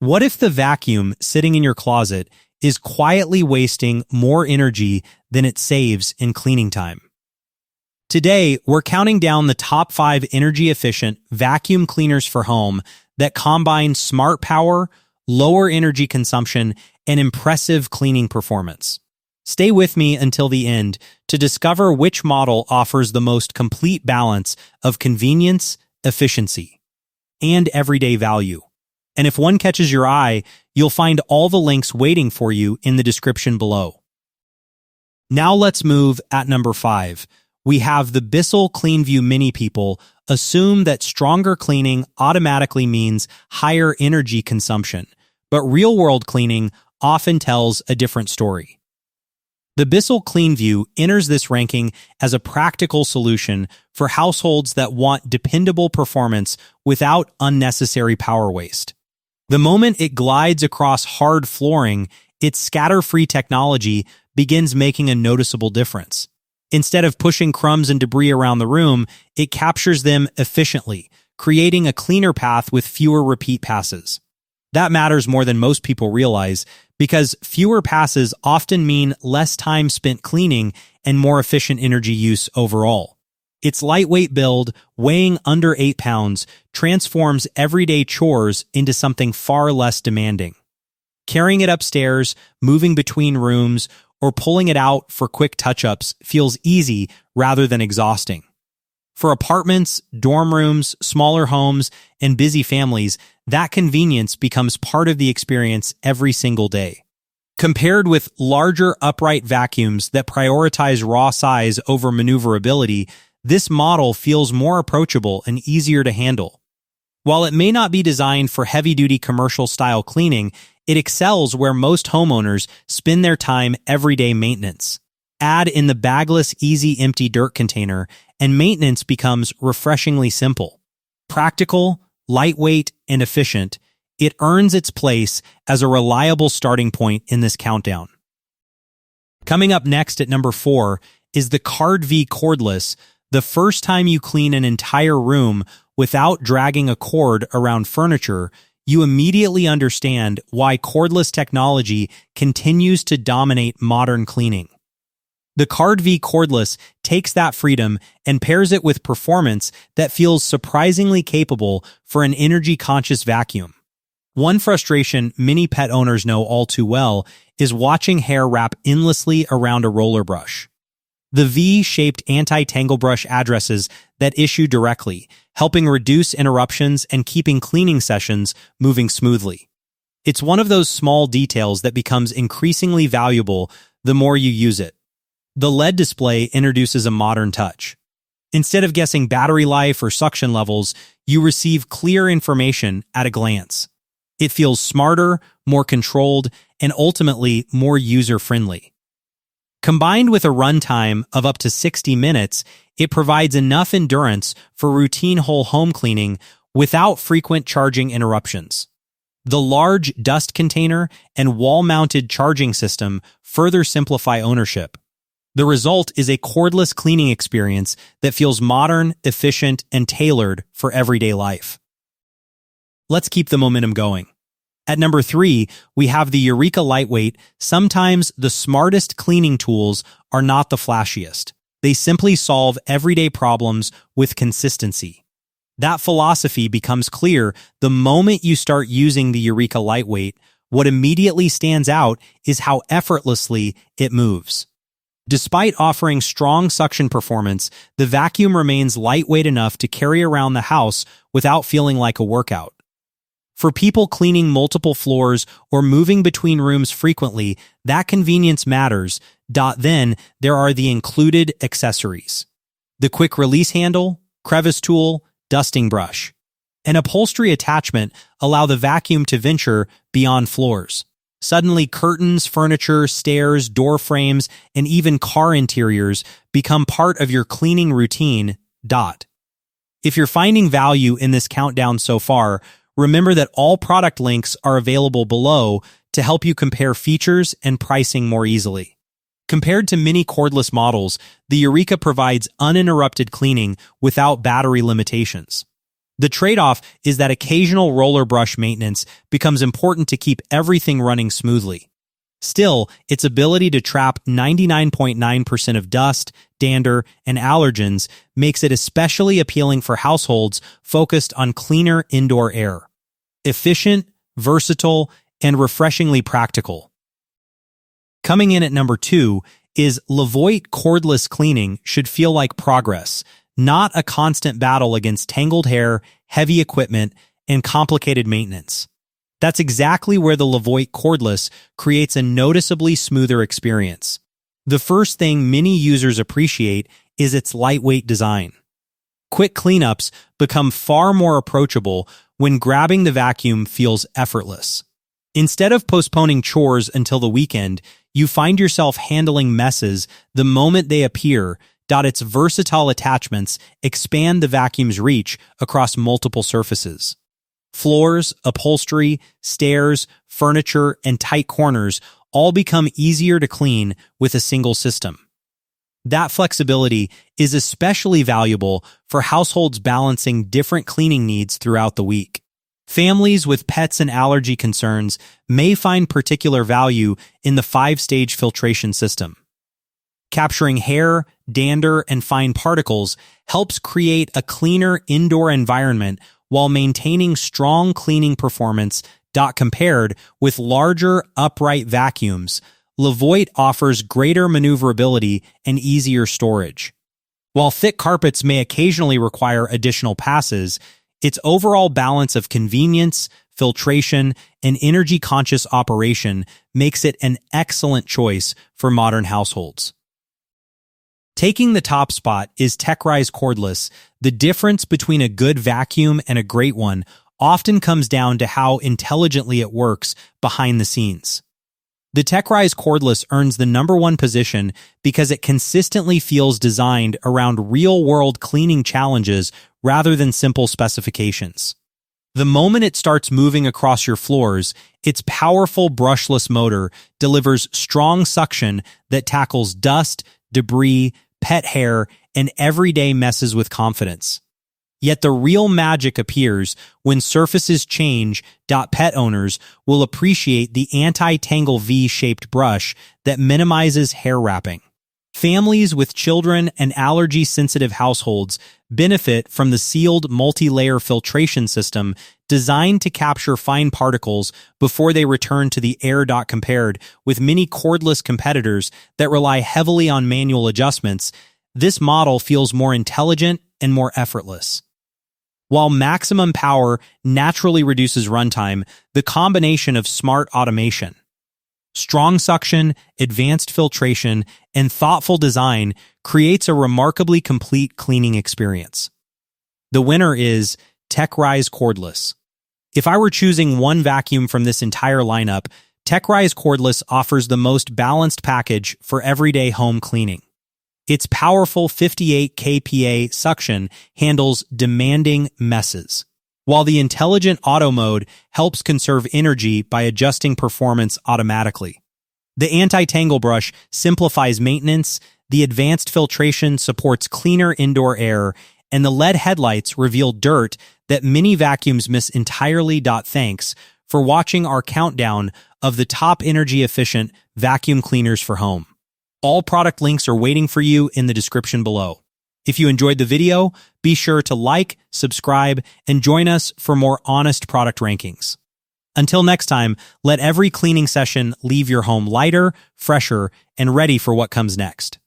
What if the vacuum sitting in your closet is quietly wasting more energy than it saves in cleaning time? Today, we're counting down the top 5 energy-efficient vacuum cleaners for home that combine smart power, lower energy consumption, and impressive cleaning performance. Stay with me until the end to discover which model offers the most complete balance of convenience, efficiency, and everyday value. And if one catches your eye, you'll find all the links waiting for you in the description below. Now let's move at number 5. We have the Bissell CleanView Mini. People assume that stronger cleaning automatically means higher energy consumption, but real-world cleaning often tells a different story. The Bissell CleanView enters this ranking as a practical solution for households that want dependable performance without unnecessary power waste. The moment it glides across hard flooring, its scatter-free technology begins making a noticeable difference. Instead of pushing crumbs and debris around the room, it captures them efficiently, creating a cleaner path with fewer repeat passes. That matters more than most people realize, because fewer passes often mean less time spent cleaning and more efficient energy use overall. Its lightweight build, weighing under 8 pounds, transforms everyday chores into something far less demanding. Carrying it upstairs, moving between rooms, or pulling it out for quick touch-ups feels easy rather than exhausting. For apartments, dorm rooms, smaller homes, and busy families, that convenience becomes part of the experience every single day. Compared with larger upright vacuums that prioritize raw size over maneuverability, this model feels more approachable and easier to handle. While it may not be designed for heavy-duty commercial-style cleaning, it excels where most homeowners spend their time everyday maintenance. Add in the bagless, easy empty dirt container, and maintenance becomes refreshingly simple. Practical, lightweight, and efficient, it earns its place as a reliable starting point in this countdown. Coming up next at number 4 is the KARDV Cordless, the first time you clean an entire room without dragging a cord around furniture, you immediately understand why cordless technology continues to dominate modern cleaning. The KARDV Cordless takes that freedom and pairs it with performance that feels surprisingly capable for an energy-conscious vacuum. One frustration many pet owners know all too well is watching hair wrap endlessly around a roller brush. The V-shaped anti-tangle brush addresses that issue directly, helping reduce interruptions and keeping cleaning sessions moving smoothly. It's one of those small details that becomes increasingly valuable the more you use it. The LED display introduces a modern touch. Instead of guessing battery life or suction levels, you receive clear information at a glance. It feels smarter, more controlled, and ultimately more user-friendly. Combined with a runtime of up to 60 minutes, it provides enough endurance for routine whole home cleaning without frequent charging interruptions. The large dust container and wall-mounted charging system further simplify ownership. The result is a cordless cleaning experience that feels modern, efficient, and tailored for everyday life. Let's keep the momentum going. At number 3, we have the Eureka Lightweight. Sometimes the smartest cleaning tools are not the flashiest. They simply solve everyday problems with consistency. That philosophy becomes clear the moment you start using the Eureka Lightweight. What immediately stands out is how effortlessly it moves. Despite offering strong suction performance, the vacuum remains lightweight enough to carry around the house without feeling like a workout. For people cleaning multiple floors or moving between rooms frequently, that convenience matters. Then there are the included accessories: the quick release handle, crevice tool, dusting brush. An upholstery attachment allow the vacuum to venture beyond floors. Suddenly, curtains, furniture, stairs, door frames, and even car interiors become part of your cleaning routine. If you're finding value in this countdown so far, remember that all product links are available below to help you compare features and pricing more easily. Compared to many cordless models, the Eureka provides uninterrupted cleaning without battery limitations. The trade-off is that occasional roller brush maintenance becomes important to keep everything running smoothly. Still, its ability to trap 99.9% of dust, dander, and allergens makes it especially appealing for households focused on cleaner indoor air. Efficient, versatile, and refreshingly practical. Coming in at number 2 is LEVOIT Cordless cleaning should feel like progress, not a constant battle against tangled hair, heavy equipment, and complicated maintenance. That's exactly where the LEVOIT Cordless creates a noticeably smoother experience. The first thing many users appreciate is its lightweight design. Quick cleanups become far more approachable when grabbing the vacuum feels effortless. Instead of postponing chores until the weekend, you find yourself handling messes the moment they appear. Its versatile attachments expand the vacuum's reach across multiple surfaces. Floors, upholstery, stairs, furniture, and tight corners all become easier to clean with a single system. That flexibility is especially valuable for households balancing different cleaning needs throughout the week. Families with pets and allergy concerns may find particular value in the 5-stage filtration system. Capturing hair, dander, and fine particles helps create a cleaner indoor environment while maintaining strong cleaning performance. Compared with larger upright vacuums, LEVOIT offers greater maneuverability and easier storage. While thick carpets may occasionally require additional passes, its overall balance of convenience, filtration, and energy-conscious operation makes it an excellent choice for modern households. Taking the top spot is TechRise Cordless. The difference between a good vacuum and a great one often comes down to how intelligently it works behind the scenes. The TechRise Cordless earns the number 1 position because it consistently feels designed around real-world cleaning challenges rather than simple specifications. The moment it starts moving across your floors, its powerful brushless motor delivers strong suction that tackles dust, debris, pet hair, and everyday messes with confidence. Yet the real magic appears when surfaces change. Pet owners will appreciate the anti-tangle V-shaped brush that minimizes hair wrapping. Families with children and allergy-sensitive households benefit from the sealed multi-layer filtration system designed to capture fine particles before they return to the air. Compared with many cordless competitors that rely heavily on manual adjustments, this model feels more intelligent and more effortless. While maximum power naturally reduces runtime, the combination of smart automation, strong suction, advanced filtration, and thoughtful design creates a remarkably complete cleaning experience. The winner is TechRise Cordless. If I were choosing one vacuum from this entire lineup, TechRise Cordless offers the most balanced package for everyday home cleaning. Its powerful 58 kPa suction handles demanding messes, while the intelligent auto mode helps conserve energy by adjusting performance automatically. The anti-tangle brush simplifies maintenance, the advanced filtration supports cleaner indoor air, and the LED headlights reveal dirt that many vacuums miss entirely. Thanks for watching our countdown of the top energy-efficient vacuum cleaners for home. All product links are waiting for you in the description below. If you enjoyed the video, be sure to like, subscribe, and join us for more honest product rankings. Until next time, let every cleaning session leave your home lighter, fresher, and ready for what comes next.